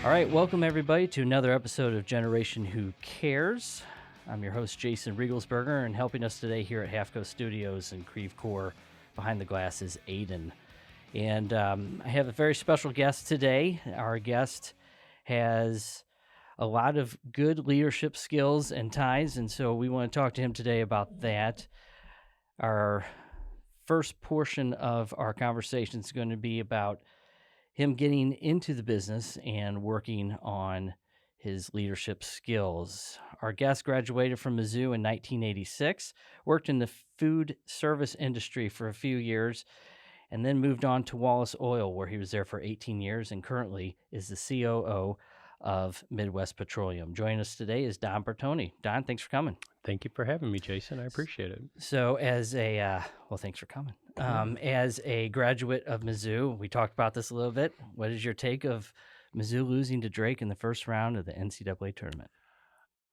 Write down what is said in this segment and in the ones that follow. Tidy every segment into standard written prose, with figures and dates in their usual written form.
All right, welcome everybody to another episode of Generation Who Cares. I'm your host, Jason Riegelsberger, and helping us today here at Half Coast Studios in Creve Coeur behind the glass is Aiden. And I have a very special guest today. Our guest has a lot of good leadership skills and ties, and so we want to talk to him today about that. Our first portion of our conversation is going to be about him getting into the business and working on his leadership skills. Our guest graduated from Mizzou in 1986, worked in the food service industry for a few years, and then moved on to Wallace Oil, where he was there for 18 years and currently is the COO of Midwest Petroleum. Joining us today is Don Bartoni. Don, thanks for coming. Thank you for having me, Jason. I appreciate it. So thanks for coming. As a graduate of Mizzou, we talked about this a little bit. What is your take of Mizzou losing to Drake in the first round of the NCAA tournament?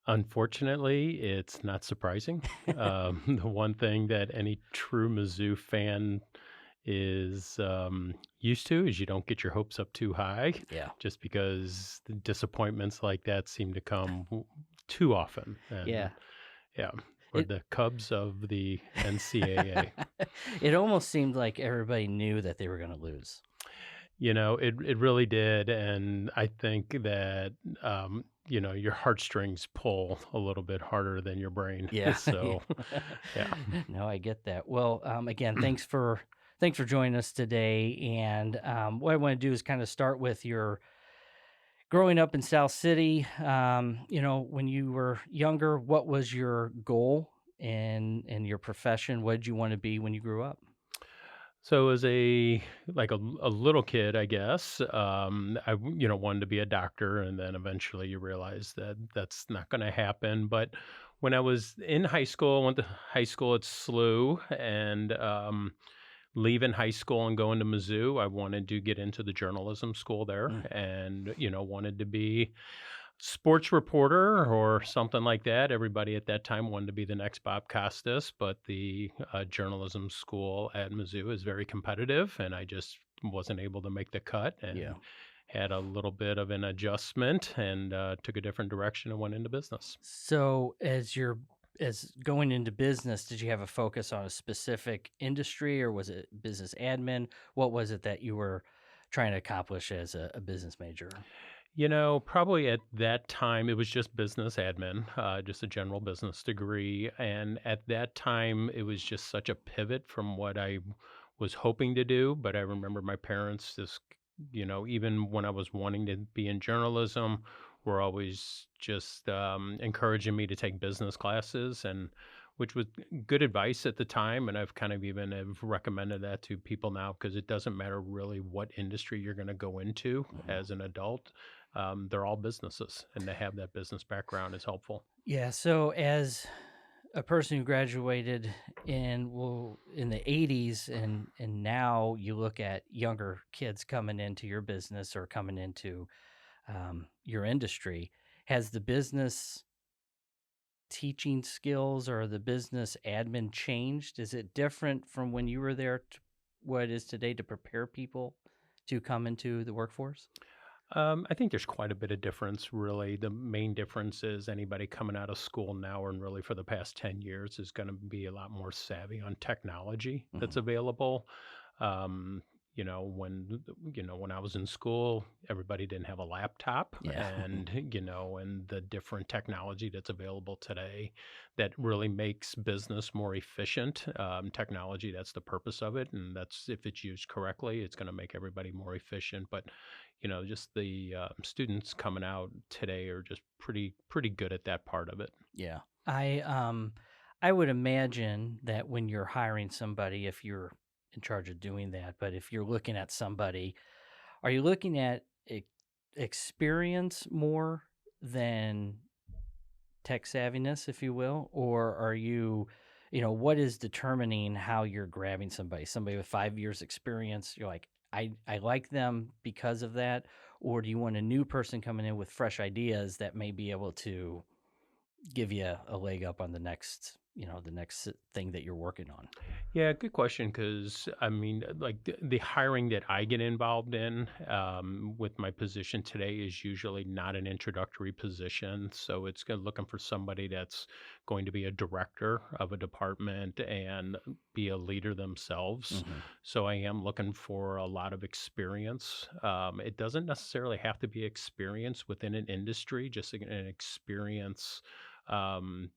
Unfortunately, it's not surprising. The one thing that any true Mizzou fan is used to is you don't get your hopes up too high, Yeah. just because the disappointments like that seem to come too often. And, Yeah. we're the Cubs of the NCAA. It almost seemed like everybody knew that they were going to lose. It really did, and I think that your heartstrings pull a little bit harder than your brain. Yeah. So, yeah. No, I get that. Well, again, thanks for joining us today. And what I want to do is kind of start with your growing up in South City. When you were younger, what was your goal in your profession? What did you want to be when you grew up? So as a little kid, I guess, wanted to be a doctor, and then eventually you realize that that's not going to happen. But when I was in high school, I went to high school at SLU, and leaving high school and going to Mizzou, I wanted to get into the journalism school there, and wanted to be sports reporter or something like that. Everybody at that time wanted to be the next Bob Costas, but the journalism school at Mizzou is very competitive, and I just wasn't able to make the cut, and had a little bit of an adjustment, and took a different direction and went into business. So as going into business, did you have a focus on a specific industry, or was it business admin? What was it that you were trying to accomplish as a business major? Probably at that time, it was just business admin, just a general business degree. And at that time, it was just such a pivot from what I was hoping to do. But I remember my parents just, even when I was wanting to be in journalism, were always just encouraging me to take business classes, and which was good advice at the time. And I've kind of even have recommended that to people now, because it doesn't matter really what industry you're going to go into as an adult. They're all businesses, and to have that business background is helpful. Yeah. So as a person who graduated in the 80s, and now you look at younger kids coming into your business or coming into your industry, has the business teaching skills or the business admin changed? Is it different from when you were there to what it is today to prepare people to come into the workforce? I think there's quite a bit of difference, really. The main difference is anybody coming out of school now, and really for the past 10 years, is going to be a lot more savvy on technology that's available. Um, when I was in school, everybody didn't have a laptop, Yeah. and the different technology that's available today that really makes business more efficient. Technology, that's the purpose of it, and that's, if it's used correctly, it's going to make everybody more efficient. But just the students coming out today are just pretty good at that part of it. Yeah. I would imagine that when you're hiring somebody, if you're in charge of doing that, but if you're looking at somebody, are you looking at experience more than tech savviness, if you will? Or are you, what is determining how you're grabbing somebody? Somebody with 5 years experience, you're like, I like them because of that? Or do you want a new person coming in with fresh ideas that may be able to give you a leg up on the next the next thing that you're working on? Yeah, good question. Because I mean, like the hiring that I get involved in with my position today is usually not an introductory position. So it's looking for somebody that's going to be a director of a department and be a leader themselves. Hmm. So I am looking for a lot of experience. It doesn't necessarily have to be experience within an industry, just an experience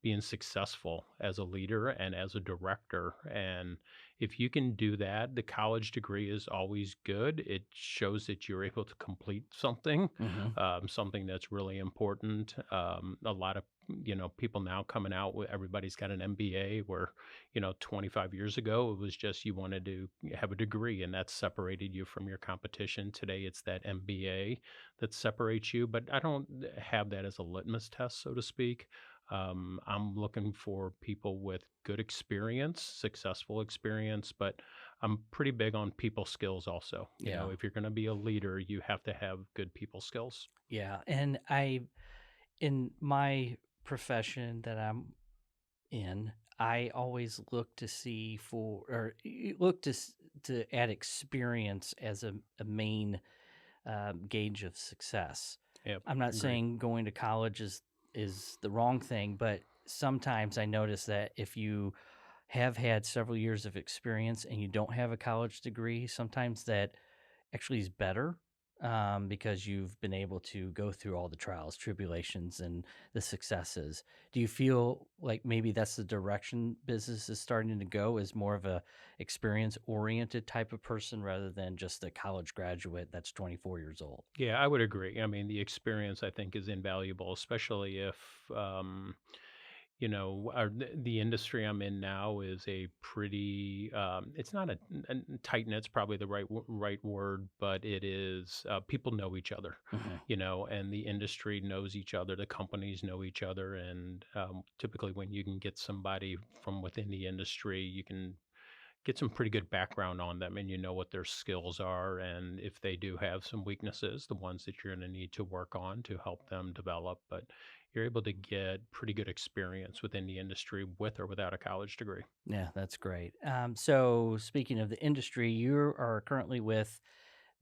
being successful as a leader and as a director. And if you can do that, the college degree is always good. It shows that you're able to complete something, Hmm. something that's really important. A lot of people now coming out with everybody's got an MBA where 25 years ago it was just you wanted to have a degree and that separated you from your competition. Today it's that MBA that separates you, but I don't have that as a litmus test, so to speak. I'm looking for people with good experience, successful experience, but I'm pretty big on people skills also. Yeah. If you're going to be a leader, you have to have good people skills. Yeah. And in my profession that I'm in, I always look to see for, or look to add experience as a main gauge of success. Yep, I'm not agreed. saying going to college is the wrong thing, but sometimes I notice that if you have had several years of experience and you don't have a college degree, sometimes that actually is better, because you've been able to go through all the trials, tribulations, and the successes. Do you feel like maybe that's the direction business is starting to go, is more of a experience oriented type of person rather than just a college graduate that's 24 years old? Yeah, I would agree. I mean, the experience I think is invaluable, especially if the industry I'm in now is a pretty it's not a tight knit's probably the right word, but it is people know each other, Hmm. and the industry knows each other, the companies know each other, and typically when you can get somebody from within the industry, you can get some pretty good background on them and you know what their skills are, and if they do have some weaknesses, the ones that you're going to need to work on to help them develop. But you're able to get pretty good experience within the industry with or without a college degree. Yeah, that's great. So, speaking of the industry, you are currently with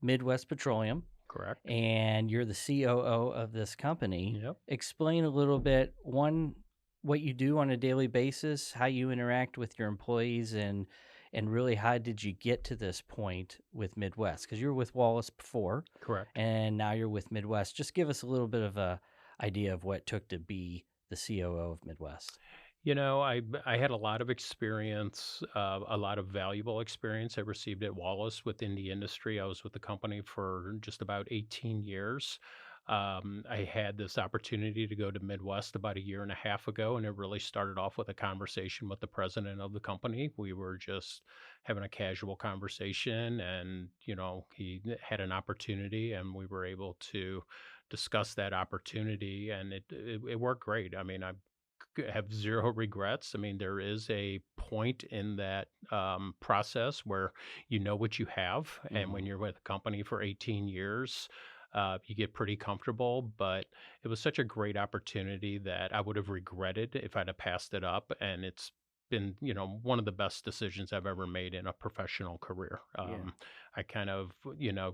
Midwest Petroleum, Correct. and you're the COO of this company. Yep. Explain a little bit, one, what you do on a daily basis, how you interact with your employees, and really how did you get to this point with Midwest? Because you were with Wallace before, Correct. and now you're with Midwest. Just give us a little bit of a idea of what it took to be the COO of Midwest. I had a lot of experience, a lot of valuable experience I received at Wallace within the industry. I was with the company for just about 18 years. I had this opportunity to go to Midwest about a year and a half ago, and it really started off with a conversation with the president of the company. We were just having a casual conversation, and he had an opportunity, and we were able to discuss that opportunity, and it worked great. I mean, I have zero regrets. I mean, there is a point in that process where you know what you have, and Hmm. when you're with a company for 18 years, you get pretty comfortable. But it was such a great opportunity that I would have regretted if I'd have passed it up, and it's been one of the best decisions I've ever made in a professional career. Yeah. I kind of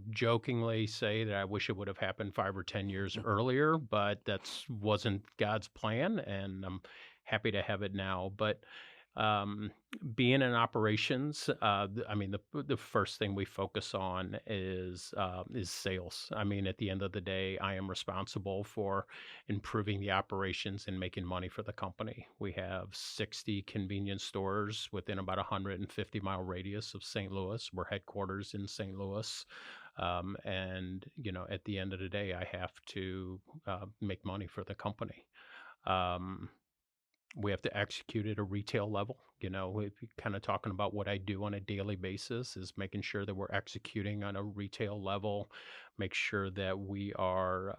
jokingly say that I wish it would have happened 5 or 10 years earlier, but that's wasn't God's plan, and I'm happy to have it now. But um, being in operations, I mean, the first thing we focus on is sales. I mean, at the end of the day, I am responsible for improving the operations and making money for the company. We have 60 convenience stores within about a 150-mile radius of St. Louis. We're headquarters in St. Louis. And, at the end of the day, I have to make money for the company. Um, we have to execute at a retail level. If you kind of talking about what I do on a daily basis is making sure that we're executing on a retail level, make sure that we are,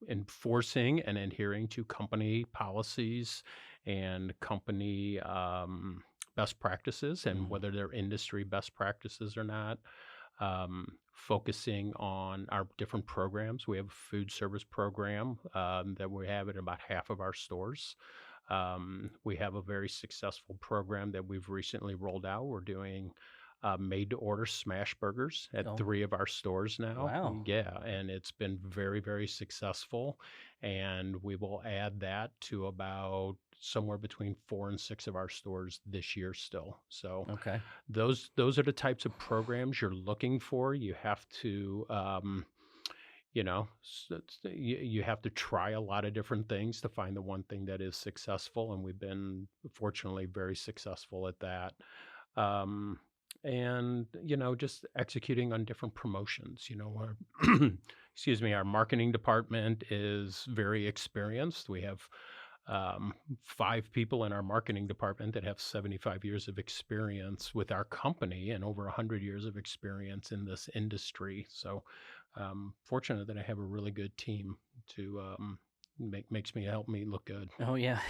enforcing and adhering to company policies and company best practices, and Hmm. whether they're industry best practices or not. Focusing on our different programs. We have a food service program that we have at about half of our stores. We have a very successful program that we've recently rolled out. We're doing made to order smash burgers at Oh, 3 of our stores now. wow. Yeah, and it's been very, very successful. And we will add that to about somewhere between 4 and 6 of our stores this year still. So Okay. those are the types of programs you're looking for. You have to you have to try a lot of different things to find the one thing that is successful, and we've been fortunately very successful at that. Um, and just executing on different promotions. Excuse me, our marketing department is very experienced. We have 5 people in our marketing department that have 75 years of experience with our company and over 100 years of experience in this industry. So, fortunate that I have a really good team to makes me help me look good. Oh, yeah.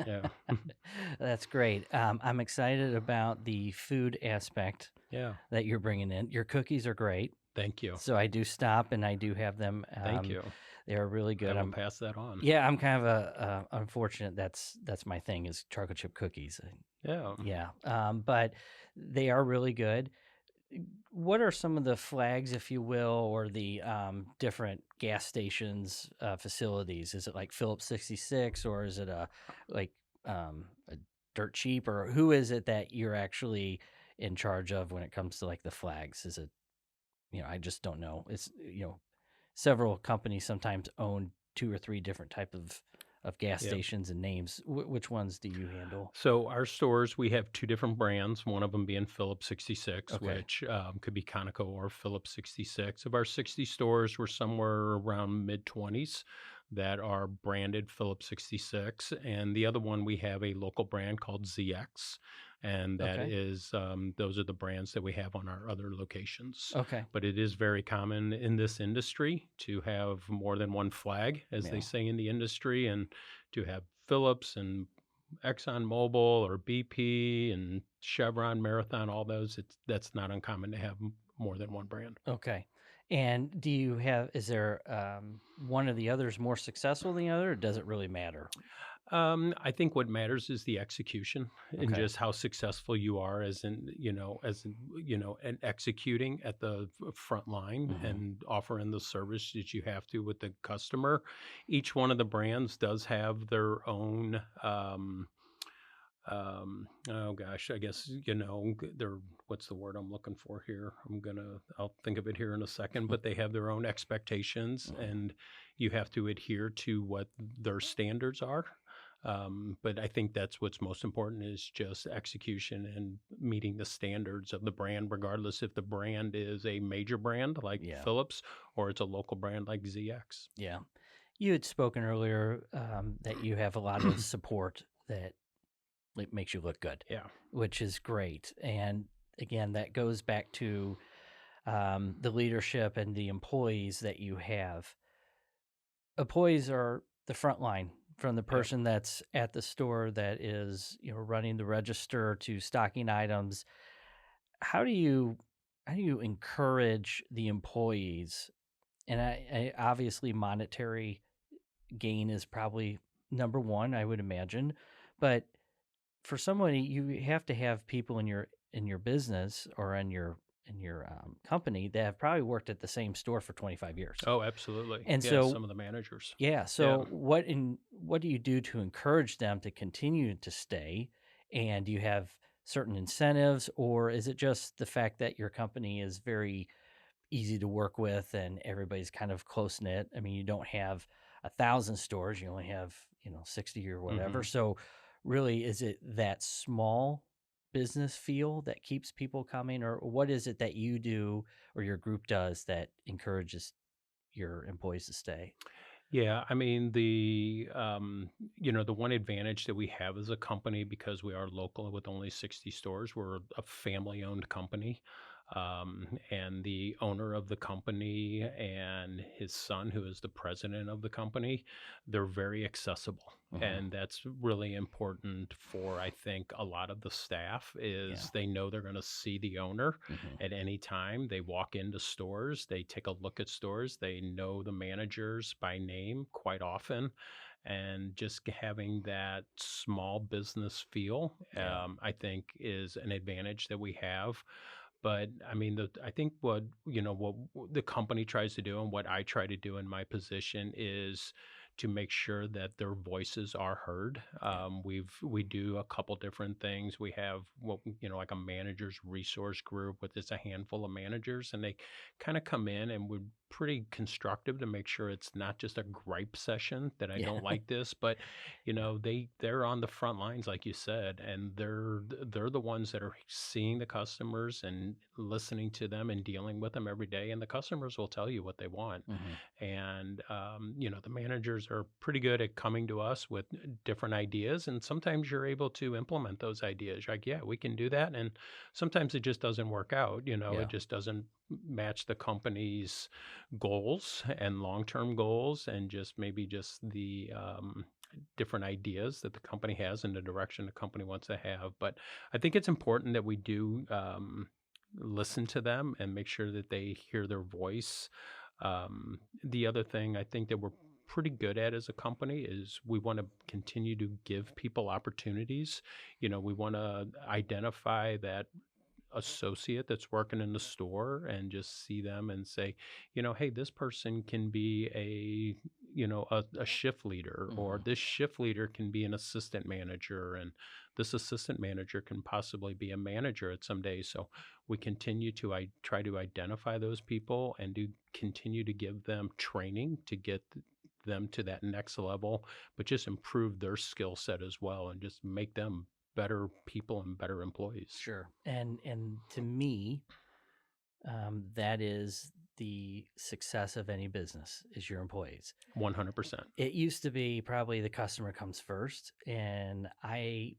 Yeah, That's great. I'm excited about the food aspect yeah. that you're bringing in. Your cookies are great. Thank you, So I do stop and I do have them. thank you. They are really I good. will pass that on. Yeah, I'm kind of unfortunate. That's my thing is chocolate chip cookies. Yeah. Yeah, but they are really good. What are some of the flags, if you will, or the different gas stations facilities? Is it like Phillips 66, or is it like a dirt cheap, or who is it that you're actually in charge of when it comes to like the flags? Is it I just don't know. It's several companies sometimes own two or three different type of gas Yep. stations and names. Which ones do you handle? So our stores, we have 2 different brands, one of them being Phillips 66, Okay. which, could be Conoco or Phillips 66. Of our 60 stores, we're somewhere around mid-20s that are branded Phillips 66, and the other one, we have a local brand called ZX, and that Okay. is, those are the brands that we have on our other locations. Okay. But it is very common in this industry to have more than one flag, as they Yeah. say in the industry, and to have Phillips and ExxonMobil or BP and Chevron, Marathon, all those, that's not uncommon to have more than one brand. Okay. And do you have, is there one of the others more successful than the other, or does it really matter? I think what matters is the execution and Okay. just how successful you are and executing at the front line Hmm. and offering the service that you have to with the customer. Each one of the brands does have their own oh gosh, I guess, they're what's the word I'm looking for here? I'll think of it here in a second, but they have their own expectations and you have to adhere to what their standards are. But I think that's what's most important is just execution and meeting the standards of the brand, regardless if the brand is a major brand like Yeah. Philips or it's a local brand like ZX. Yeah. You had spoken earlier that you have a lot of support that makes you look good, Yeah. which is great. And again, that goes back to the leadership and the employees that you have. Employees are the front line from the Yep. person that's at the store that is running the register to stocking items. How do you how do you encourage the employees? And I obviously monetary gain is probably number one, I would imagine, but for somebody, you have to have people in your business or in your company that have probably worked at the same store for 25 years. Oh, absolutely. And Yeah. so Some of the managers. yeah, Yeah. so what do you do to encourage them to continue to stay? And do you have certain incentives, or is it just the fact that your company is very easy to work with and everybody's kind of close knit? I mean, you don't have 1,000 stores; you only have 60 or whatever. Hmm. So, really, is it that small business feel that keeps people coming, or what is it that you do or your group does that encourages your employees to stay? Yeah, I mean the one advantage that we have as a company because we are local with only 60 stores, we're a family-owned company. And the owner of the company and his son, who is the president of the company, they're very accessible. Hmm. And that's really important for, I think, a lot of the staff Yeah. is they know they're going to see the owner Hmm. at any time. They walk into stores, they take a look at stores, they know the managers by name quite often. and just having that small business feel, Yeah. I think is an advantage that we have. But I mean, I think what the company tries to do and what I try to do in my position is to make sure that their voices are heard. Yeah. We do a couple different things. We have like a managers resource group with just a handful of managers, and they kind of come in and we're pretty constructive to make sure it's not just a gripe session that I Yeah. don't like this, but they're on the front lines like you said, and they're the ones that are seeing the customers and listening to them and dealing with them every day, and the customers will tell you what they want. Hmm. And the managers are pretty good at coming to us with different ideas, and sometimes you're able to implement those ideas. You're like, yeah, we can do that. And sometimes it just doesn't work out. It Yeah. just doesn't match the company's goals and long-term goals, and just the different ideas that the company has and the direction the company wants to have. But I think it's important that we do listen to them and make sure that they hear their voice. The other thing I think that we're pretty good at as a company is we want to continue to give people opportunities. We want to identify that associate that's working in the store and just see them and say, hey, this person can be a shift leader, or Hmm. this shift leader can be an assistant manager, and this assistant manager can possibly be a manager at some day. So we continue to try to identify those people and do continue to give them training to get them to that next level, but just improve their skill set as well and just make them better people and better employees. Sure. And to me, that is the success of any business is your employees. 100%. It used to be probably the customer comes first, and I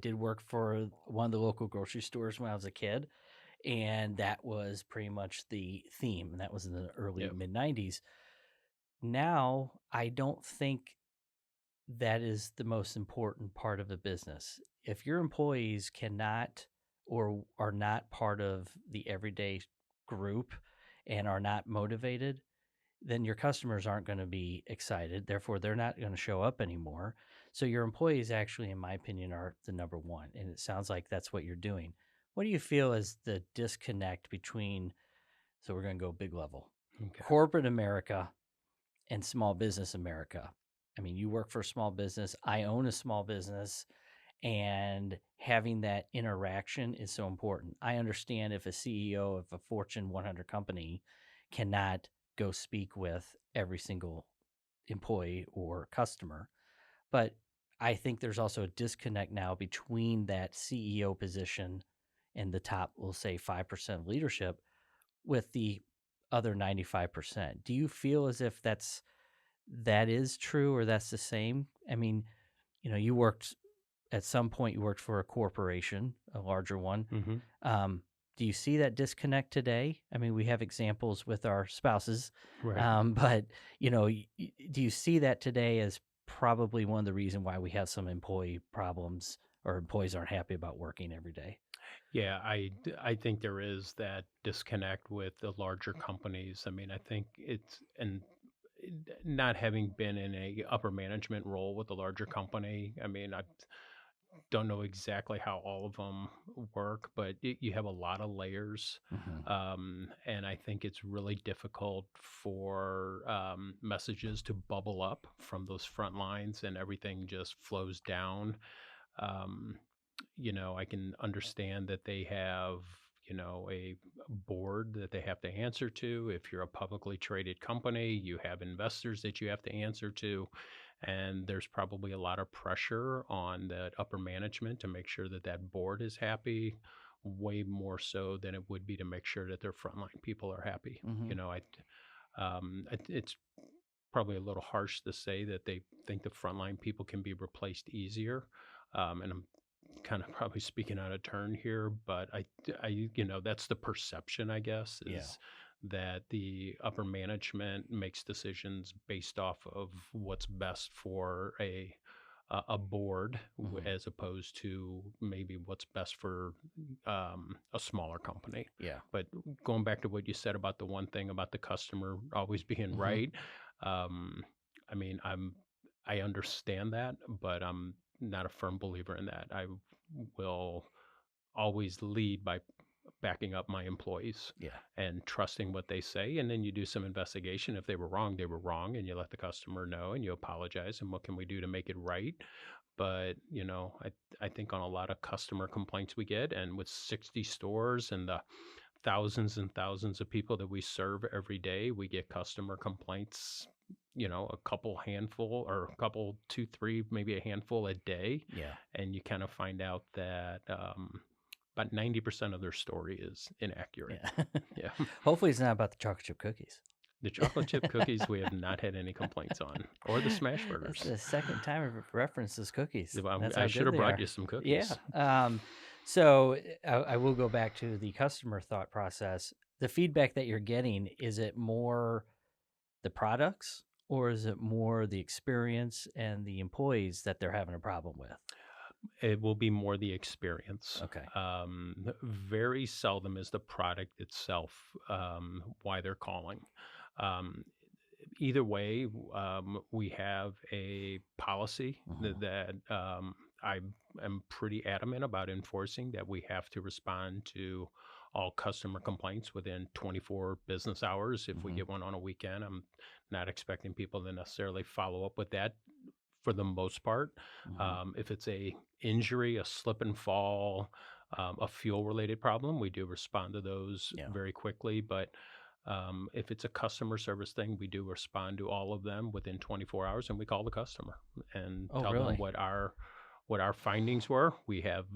did work for one of the local grocery stores when I was a kid, and that was pretty much the theme, and that was in the early Yep. mid 90s. Now, I don't think that is the most important part of a business. If your employees cannot or are not part of the everyday group and are not motivated, then your customers aren't going to be excited. Therefore, they're not going to show up anymore. So, your employees actually, in my opinion, are the number one. And it sounds like that's what you're doing. What do you feel is the disconnect between, so we're going to go big level, Okay. corporate America and small business America? I mean, you work for a small business, I own a small business, and having that interaction is so important. I understand if a CEO of a Fortune 100 company cannot go speak with every single employee or customer, but I think there's also a disconnect now between that CEO position and the top, we'll say 5% of leadership with the other 95%. Do you feel as if that is true or that's the same? I mean, you worked at some point, you worked for a corporation, a larger one. Mhm. Um, do you see that disconnect today? I mean, we have examples with our spouses, Right. but do you see that today as probably one of the reason why we have some employee problems or employees aren't happy about working every day? Yeah, I think there is that disconnect with the larger companies. I mean, I think not having been in a upper management role with a larger company, I mean, I don't know exactly how all of them work, but you have a lot of layers. Hmm. And I think it's really difficult for messages to bubble up from those front lines and everything just flows down. Um, I can understand that they have, a board that they have to answer to. If you're a publicly traded company, you have investors that you have to answer to. And there's probably a lot of pressure on that upper management to make sure that that board is happy, way more so than it would be to make sure that their frontline people are happy. Hmm. It's probably a little harsh to say that they think the frontline people can be replaced easier. And I'm kind of probably speaking out of turn here, but that's the perception, I guess, Yeah. is that the upper management makes decisions based off of what's best for a board, Hmm. as opposed to maybe what's best for a smaller company. Yeah. But going back to what you said about the one thing about the customer always being Hmm. right, um, I mean, I understand that, but I'm not a firm believer in that. I will always lead by backing up my employees Yeah. and trusting what they say. And then you do some investigation. If they were wrong, they were wrong, and you let the customer know and you apologize. And what can we do to make it right? But I think on a lot of customer complaints we get, and with 60 stores and the thousands and thousands of people that we serve every day, we get customer complaints, a couple handful or a couple, two, three, maybe a handful a day. Yeah. And you kind of find out that about 90% of their story is inaccurate. Yeah. Yeah. Hopefully, it's not about the chocolate chip cookies. The chocolate chip cookies we have not had any complaints on, or the smash That's burgers. the second time I've referenced those cookies. That's I how should good have they brought are. you some Yeah. cookies. So I will go back to the customer thought process. The feedback that you're getting, is it more the products, or is it more the experience and the employees that they're having a problem with? It will be more the experience. Okay. Very seldom is the product itself why they're calling. Um, Either way, we have a policy Hmm. that I am pretty adamant about enforcing, that we have to respond to all customer complaints within 24 business hours. If we Hmm. get one on a weekend, I'm not expecting people to necessarily follow up with that for the most part. Hmm. If it's a injury, a slip and fall, a fuel related problem, we do respond to those Yeah. very quickly. But if it's a customer service thing, we do respond to all of them within 24 hours, and we call the customer and Oh, tell them really? what our findings were. We have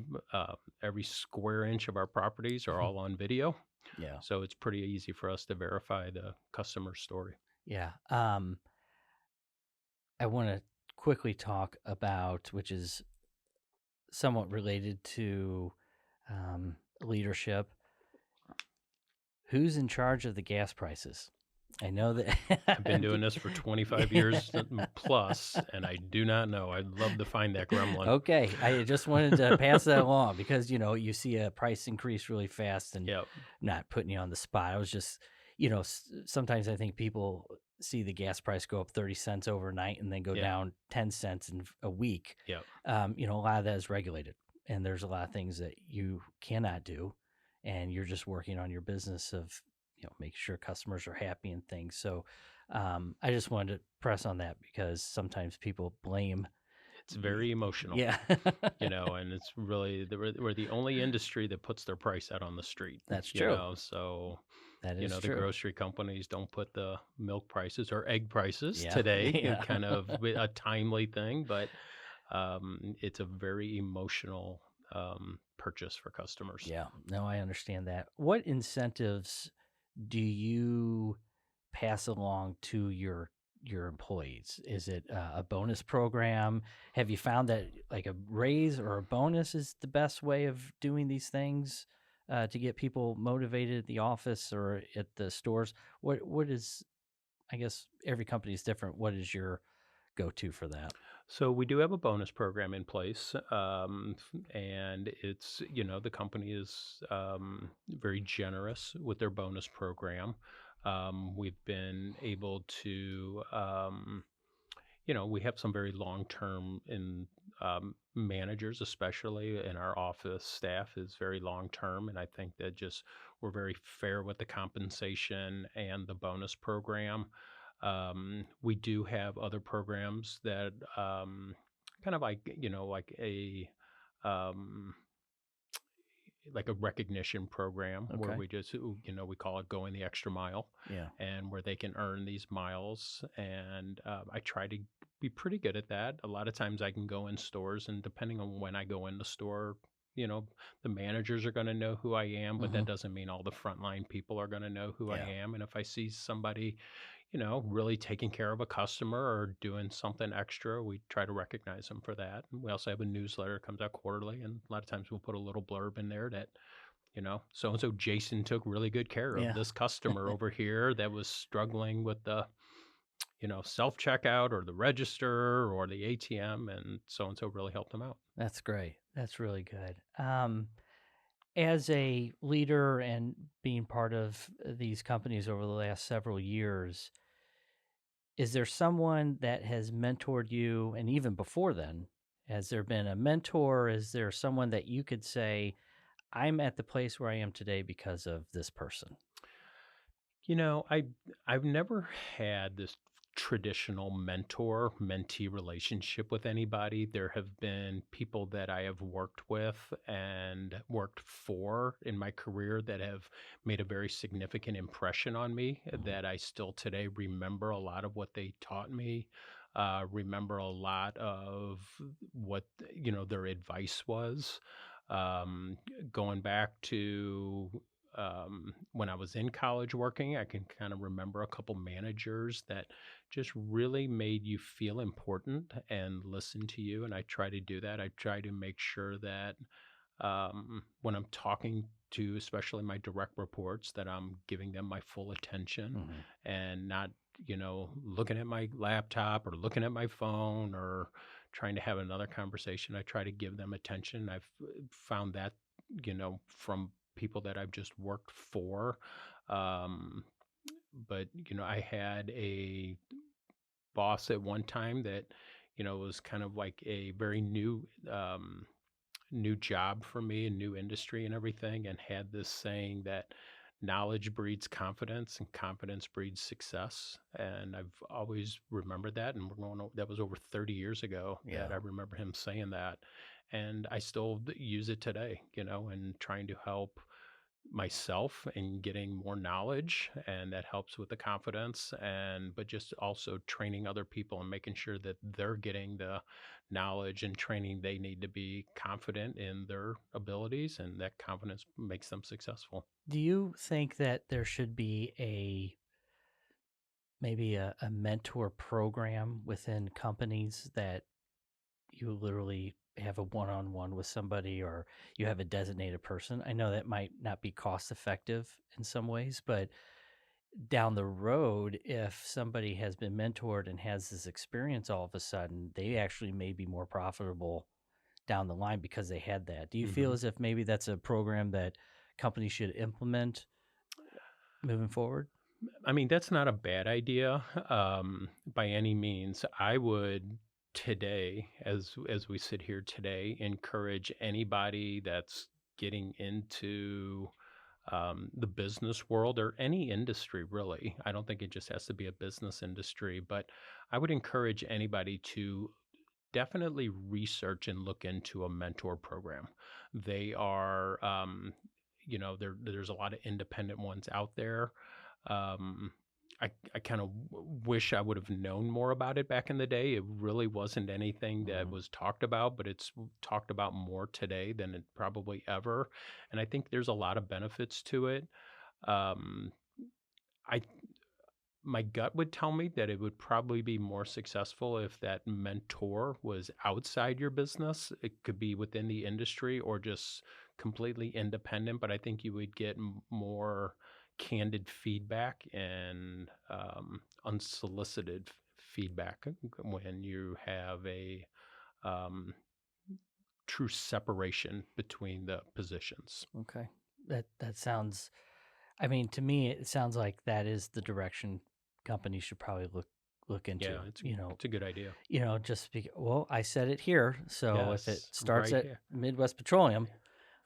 every square inch of our properties are all on video, Yeah. so it's pretty easy for us to verify the customer story. Yeah. I want to quickly talk about, which is somewhat related to leadership. Who's in charge of the gas prices? I know that. I've been doing this for 25 years plus, and I do not know. I'd love to find that gremlin. Okay, I just wanted to pass that along because you see a price increase really fast, and Yep. not putting you on the spot. I was just, sometimes I think people see the gas price go up 30 cents overnight and then go Yeah. down 10 cents in a week. Yep. A lot of that is regulated, and there's a lot of things that you cannot do, and you're just working on your business of, making sure customers are happy and things. So, I just wanted to press on that because sometimes people blame. It's very emotional, Yeah. and it's really we're the only industry that puts their price out on the street, That's true. so That is the true. grocery companies don't put the milk prices or egg prices Yeah. today, Yeah. kind of a timely thing, but it's a very emotional purchase for customers. Yeah. No, I understand that. What incentives do you pass along to your employees? Is it a bonus program? Have you found that like a raise or a bonus is the best way of doing these things to get people motivated at the office or at the stores? What is, I guess every company is different. What is your go-to for that? So we do have a bonus program in place, and it's the company is very generous with their bonus program. We've been able to, we have some very long term in managers, especially in our office staff, is very long term, and I think that just we're very fair with the compensation and the bonus program. We do have other programs that kind of um, like a recognition program where Okay. we just we call it going the extra mile, Yeah. and where they can earn these miles. And I try to be pretty good at that. A lot of times I can go in stores, and depending on when I go in the store, you know the managers are going to know who I am, but Hmm. that doesn't mean all the frontline people are going to know who I Yeah. am. And if I see somebody really taking care of a customer or doing something extra, we try to recognize them for that. And we also have a newsletter that comes out quarterly, and a lot of times we'll put a little blurb in there that, so and so Jason took really good care of Yeah. this customer over here that was struggling with the, self checkout or the register or the ATM, and so really helped them out. That's great. That's really good. As a leader and being part of these companies over the last several years, Is there someone that has mentored you? And even before then, has there been a mentor? Is there someone that you could say, I'm at the place where I am today because of this person? You know, I've never had this traditional mentor-mentee relationship with anybody. There have been people that I have worked with and worked for in my career that have made a very significant impression on me Mhm. that I still today remember a lot of what they taught me, remember a lot of what, their advice was. Um, Going back to when I was in college working, I can kind of remember a couple managers that just really made you feel important and listen to you. And I try to do that. I try to make sure that when I'm talking to, especially my direct reports, that I'm giving them my full attention Mhm. and not, looking at my laptop or looking at my phone or trying to have another conversation. I try to give them attention. I've found that, from people that I've just worked for. Um, but, I had a boss at one time that, was kind of like a very new job for me, a new industry and everything, and had this saying that knowledge breeds confidence and confidence breeds success. And I've always remembered that. And that was over 30 years ago that I Yeah. remember him saying that. And I still use it today, and trying to help myself and getting more knowledge, and that helps with the confidence, and but just also training other people and making sure that they're getting the knowledge and training they need to be confident in their abilities, and that confidence makes them successful. Do you think that there should be maybe a mentor program within companies that you literally have a one-on-one with somebody, or you have a designated person? I know that might not be cost effective in some ways, but down the road, if somebody has been mentored and has this experience, all of a sudden they actually may be more profitable down the line because they had that. Do you feel hmm as if maybe that's a program that companies should implement moving forward? I mean, that's not a bad idea, by any means. I would today, as we sit here today, encourage anybody that's getting into the business world or any industry, really. I don't think it just has to be a business industry, but I would encourage anybody to definitely research and look into a mentor program. They are, there's a lot of independent ones out there. Um, I kind of wish I would have known more about it back in the day. It really wasn't anything that Mhm. was talked about, but it's talked about more today than it probably ever. And I think there's a lot of benefits to it. Um, I My gut would tell me that it would probably be more successful if that mentor was outside your business. It could be within the industry or just completely independent, but I think you would get more candid feedback and unsolicited feedback when you have a um, true separation between the positions. Okay. That sounds, I mean, to me it sounds like that is the direction companies should probably look Yeah, into. it's a good idea. Just well, I said it here, so if it Yes, starts right at here. Midwest Petroleum,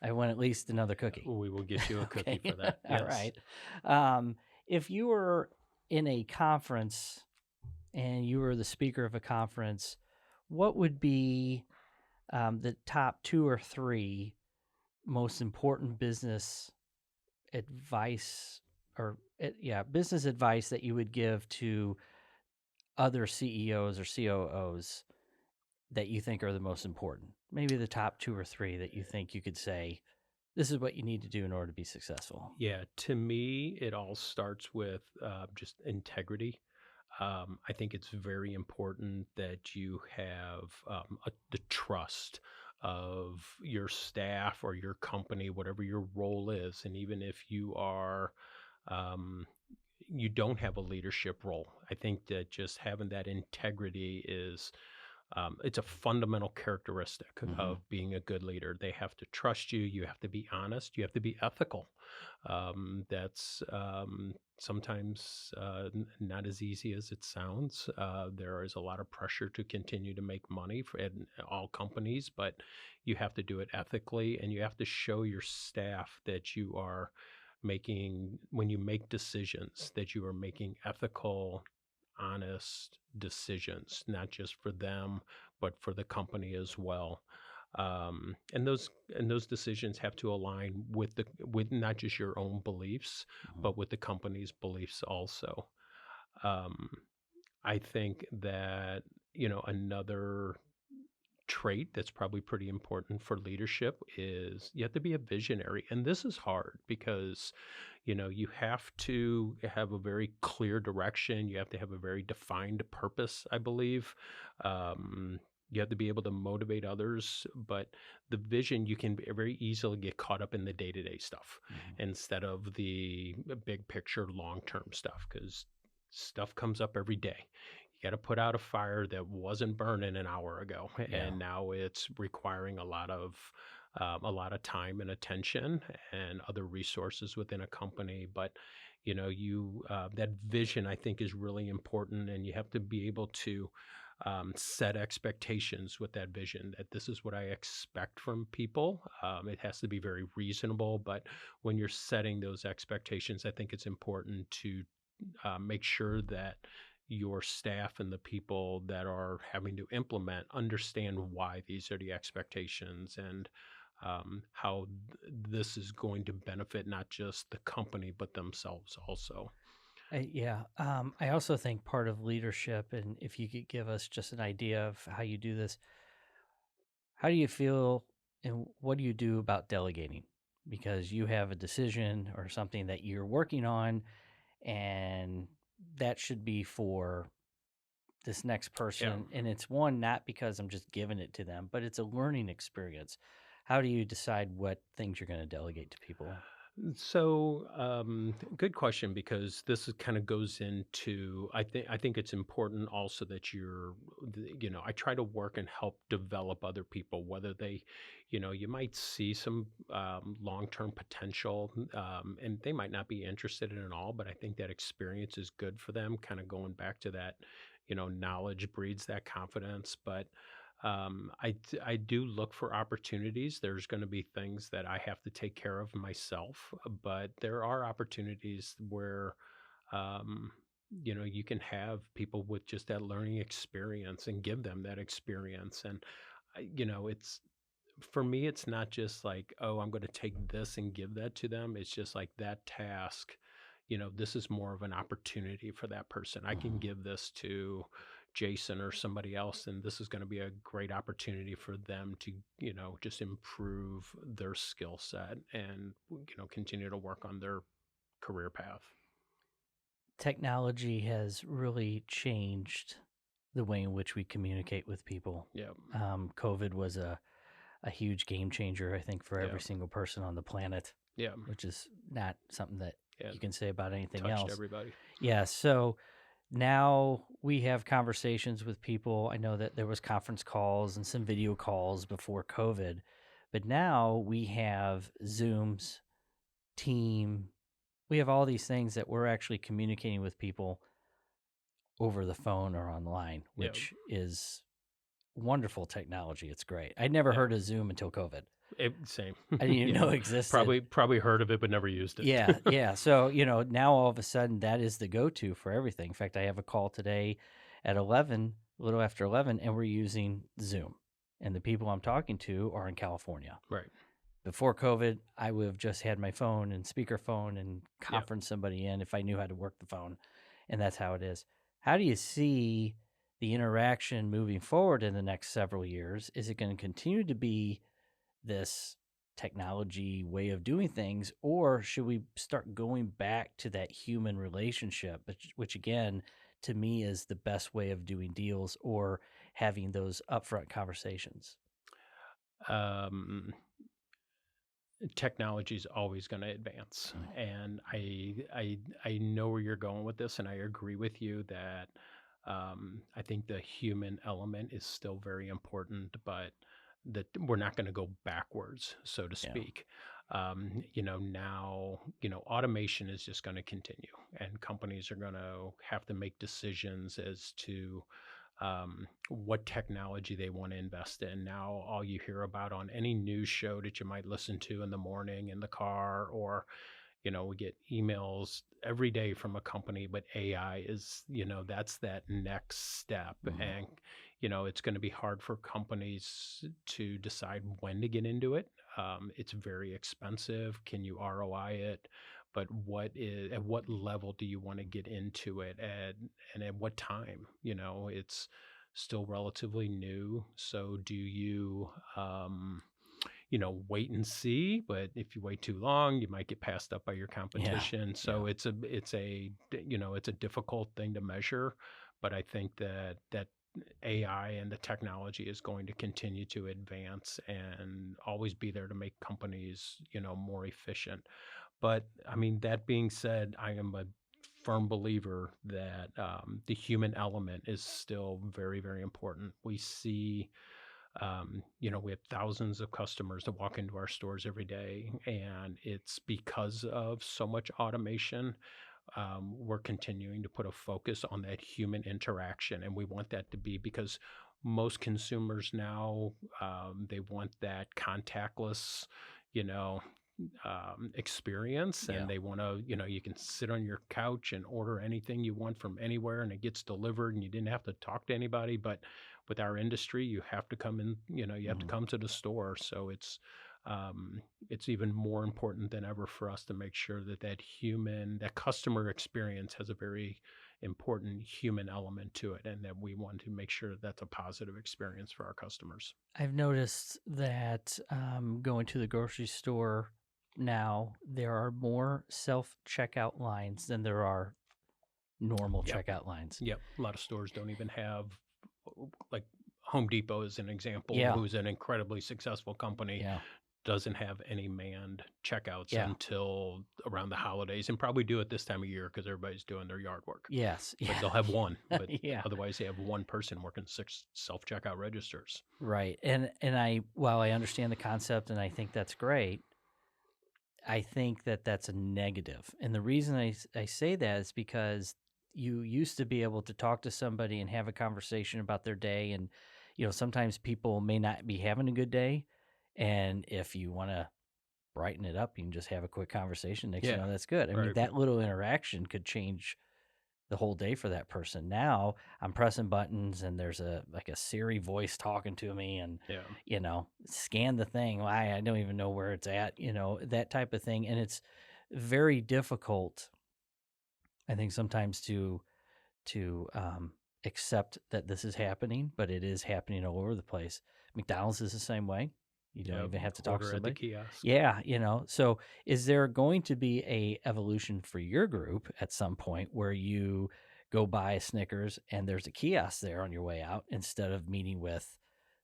I want at least another cookie. We will get you a cookie Okay. for that. All Yes. right. If you were in a conference and you were the speaker of a conference, what would be the top two or three most important business advice, or yeah, business advice that you would give to other CEOs or COOs that you think are the most important? Maybe the top two or three that you think you could say, this is what you need to do in order to be successful. Yeah, to me, it all starts with just integrity. I think it's very important that you have the trust of your staff or your company, whatever your role is. And even if um, you don't have a leadership role, I think that just having that integrity is It's a fundamental characteristic Hmm. of being a good leader. They have to trust you. You have to be honest. You have to be ethical. That's sometimes not as easy as it sounds. There is a lot of pressure to continue to make money for in all companies, but you have to do it ethically, and you have to show your staff that you are making, when you make decisions, that you are making ethical, honest decisions, not just for them, but for the company as well. And those decisions have to align with the with not just your own beliefs, Hmm. but with the company's beliefs also. Um, I think that another trait that's probably pretty important for leadership is you have to be a visionary, and this is hard because you have to have a very clear direction. You have to have a very defined purpose, I believe. You have to be able to motivate others, but the vision, you can very easily get caught up in the day-to-day stuff Hmm. instead of the big picture long-term stuff, because stuff comes up every day. You got to put out a fire that wasn't burning an hour ago, Yeah. and now it's requiring a lot of time and attention and other resources within a company. But you that vision, I think, is really important, and you have to be able to set expectations with that vision, that this is what I expect from people. It has to be very reasonable, but when you're setting those expectations, I think it's important to make sure that your staff and the people that are having to implement understand why these are the expectations, and how this is going to benefit not just the company but themselves also. Yeah. I also think part of leadership, and if you could give us just an idea of how you do this, how do you feel and what do you do about delegating? Because you have a decision or something that you're working on, and that should be for this next Yeah. person. And it's one, not because I'm just giving it to them, but it's a learning experience. How do you decide what things you're going to delegate to people? So, good question, because this kind of goes into, I think it's important also that I try to work and help develop other people, whether they, you might see some long-term potential, and they might not be interested in it all, but I think that experience is good for them, kind of going back to that, knowledge breeds that confidence. But I do look for opportunities. There's going to be things that I have to take care of myself, but there are opportunities where, um, you can have people with just that learning experience and give them that experience. And, it's, for me, it's not just like, oh, I'm going to take this and give that to them. It's just like that task, this is more of an opportunity for that person. I can Mhm. give this to Jason or somebody else, and this is going to be a great opportunity for them to, just improve their skill set and, continue to work on their career path. Technology has really changed the way in which we communicate with people. Yeah. COVID was a huge game changer, I think, for Yeah. every single person on the planet, Yeah. which is not something that Yeah. you can say about anything Touched else. everybody. Yeah, so now we have conversations with people. I know that there was conference calls and some video calls before COVID, but now we have Zooms, Team. We have all these things that we're actually communicating with people over the phone or online, Yeah. which is wonderful technology. It's great. I'd never Yeah. heard of Zoom until COVID. Same. I didn't even Yeah. know it existed. Probably heard of it, but never used it. Yeah, yeah. So, now all of a sudden that is the go-to for everything. In fact, I have a call today at 11, a little after 11, and we're using Zoom. And the people I'm talking to are in California. Right. Before COVID, I would have just had my phone and speakerphone and Yeah. conference somebody in if I knew how to work the phone. And that's how it is. How do you see the interaction moving forward in the next several years? Is it going to continue to be this technology way of doing things, or should we start going back to that human relationship, which again, to me, is the best way of doing deals or having those upfront conversations? Um, Technology is always going to advance, Mm. and I know where you're going with this, and I agree with you that I think the human element is still very important, but that we're not going to go backwards, so to Yeah. speak. Now, automation is just going to continue, and companies are going to have to make decisions as to what technology they want to invest in. Now, all you hear about on any news show that you might listen to in the morning in the car, or we get emails every day from a company, but AI is, that's that next step. Mhm. And, it's going to be hard for companies to decide when to get into it. It's very expensive. Can you ROI it? But at what level do you want to get into it and at what time? It's still relatively new. So do you, wait and see, but if you wait too long, you might get passed up by your Yeah. competition. Yeah. So it's a difficult thing to measure, but I think that AI and the technology is going to continue to advance and always be there to make companies, more efficient. But I mean, that being said, I am a firm believer that the human element is still very, very important. We have thousands of customers that walk into our stores every day, and it's because of so much automation. We're continuing to put a focus on that human interaction, and we want that to be because most consumers now they want that contactless, you know, experience, Yeah. and they want to, you can sit on your couch and order anything you want from anywhere, and it gets delivered, and you didn't have to talk to anybody. But with our industry, you have to come in, you have to Mhm. come to the store. So it's even more important than ever for us to make sure that customer experience has a very important human element to it, and that we want to make sure that's a positive experience for our customers. I've noticed that going to the grocery store now, there are more self checkout lines than there are normal Yep. checkout lines. Yep. A lot of stores don't even have, like, Home Depot is an example, Yeah. who's an incredibly successful company, Yeah. doesn't have any manned checkouts Yeah. until around the holidays, and probably do it this time of year because everybody's doing their yard work. Yes. But Yeah. they'll have one, but Yeah. otherwise they have one person working 6 self-checkout registers. Right. And while I understand the concept and I think that's great, I think that that's a negative. And the reason I say that is because you used to be able to talk to somebody and have a conversation about their day. And, sometimes people may not be having a good day. And if you want to brighten it up, you can just have a quick conversation. Next, Yeah. that's good. I mean, Right. that little interaction could change the whole day for that person. Now I'm pressing buttons and there's a Siri voice talking to me and Yeah. scan the thing. Why I don't even know where it's at, that type of thing. And it's very difficult, I think, sometimes to accept that this is happening, but it is happening all over the place. McDonald's is the same way. You don't Yeah. even have to talk to Order at the somebody. kiosk. Yeah, so is there going to be a evolution for your group at some point where you go buy a Snickers and there's a kiosk there on your way out instead of meeting with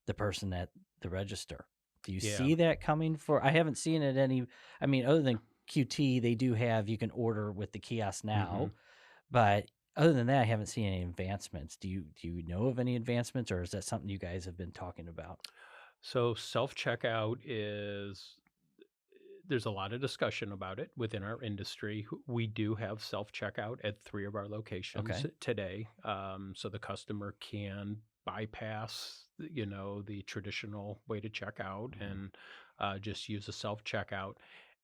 the person at the register? Do you Yeah. see that coming for I haven't seen it any I mean, other than QT, they do have you can order with the kiosk Mhm. now, but other than that, I haven't seen any advancements. Do you know of any advancements, or is that something you guys have been talking about? So self-checkout is there's a lot of discussion about it within our industry. We do have self-checkout at 3 of our locations Okay. today. So the customer can bypass, the traditional way to check out Mhm. and just use a self-checkout.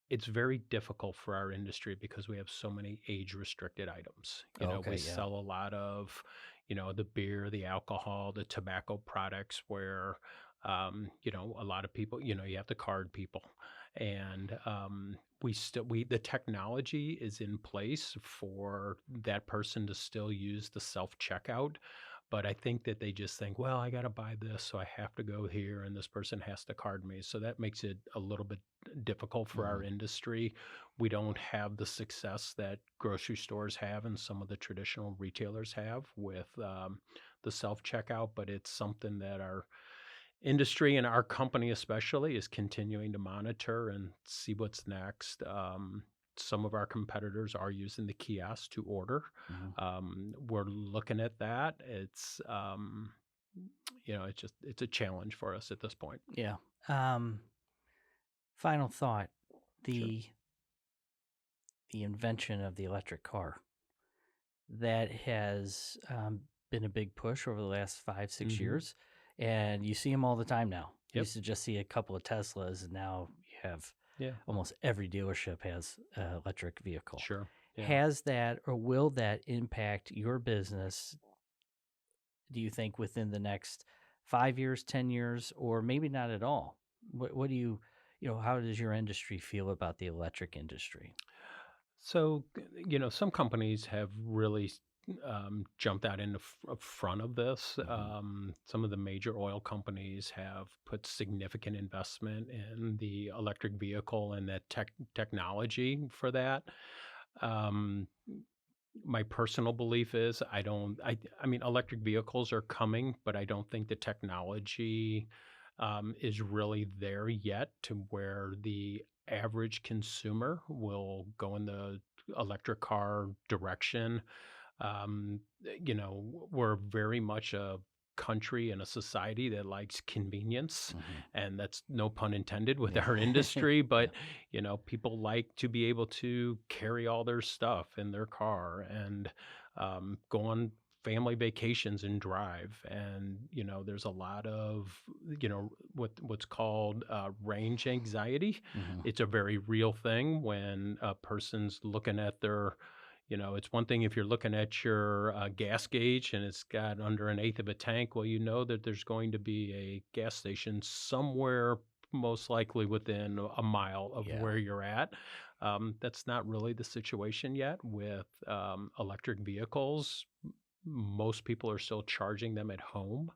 It's very difficult for our industry because we have so many age-restricted items. We Okay, yeah. sell a lot of, the beer, the alcohol, the tobacco products where, a lot of people, you have to card people. And the technology is in place for that person to still use the self-checkout, but I think that they just think, well, I got to buy this, so I have to go here, and this person has to card me. So that makes it a little bit difficult for our Mhm. industry. We don't have the success that grocery stores have and some of the traditional retailers have with the self checkout, but it's something that our industry and our company especially is continuing to monitor and see what's next. some of our competitors are using the kiosk to order. Mhm. We're looking at that. It's a challenge for us at this point. Yeah. Um, Final thought: Sure. the the invention of the electric car that has been a big push over the last 5 6 Hmm. years, and you see them all the time now. You Yep. used to just see a couple of Teslas, and now you have Yeah. almost every dealership has an electric vehicle. Sure. Yeah. Has that, or will that impact your business, do you think, within the next 5 years, 10 years, or maybe not at all? What do how does your industry feel about the electric industry? So, some companies have really jumped out in the front of this. Hmm. Some of the major oil companies have put significant investment in the electric vehicle and that technology for that. Um, my personal belief is I mean, electric vehicles are coming, but I don't think the technology is really there yet to where the average consumer will go in the electric car direction. We're very much a country and a society that likes convenience, Hmm. and that's no pun intended with Yeah. our industry, Yeah. but people like to be able to carry all their stuff in their car and go on family vacations and drive. And there's a lot of what's called range anxiety. Hmm. It's a very real thing when a person's looking at their, it's one thing if you're looking at your gas gauge and it's got under an eighth of a tank. Well, you know that there's going to be a gas station somewhere, most likely within a mile of Yeah. where you're at. That's not really the situation yet with electric vehicles. Most people are still charging them at home.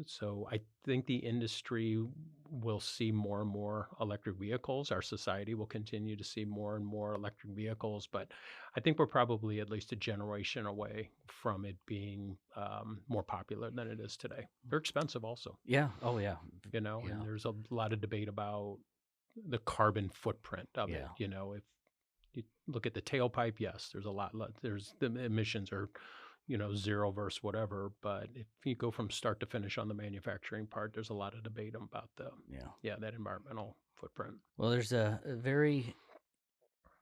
So I think the industry will see more and more electric vehicles. Our society will continue to see more and more electric vehicles, but I think we're probably at least a generation away from it being more popular than it is today. They're expensive also, Yeah. Oh, yeah. and Yeah. there's a lot of debate about the carbon footprint of it. Yeah. If you look at the tailpipe, yes, there's a lot. There's the emissions are, zero versus whatever. But if you go from start to finish on the manufacturing part, there's a lot of debate about Yeah. that environmental footprint. Well, there's a very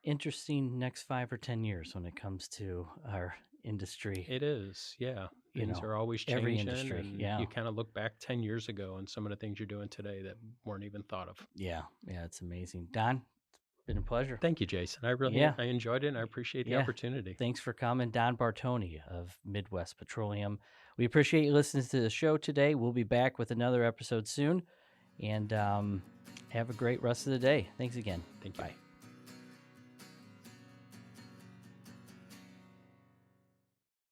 interesting next 5 or 10 years when it comes to our industry. It is, yeah. Things are always Every changing, industry. and Yeah. you kind of look back 10 years ago and some of the things you're doing today that weren't even thought of. Yeah. Yeah. It's amazing. Don, it's been a pleasure. Thank you, Jason. Yeah. I enjoyed it, and I appreciate the Yeah. opportunity. Thanks for coming. Don Bartoni of Midwest Petroleum. We appreciate you listening to the show today. We'll be back with another episode soon. And have a great rest of the day. Thanks again. Thank you. Bye.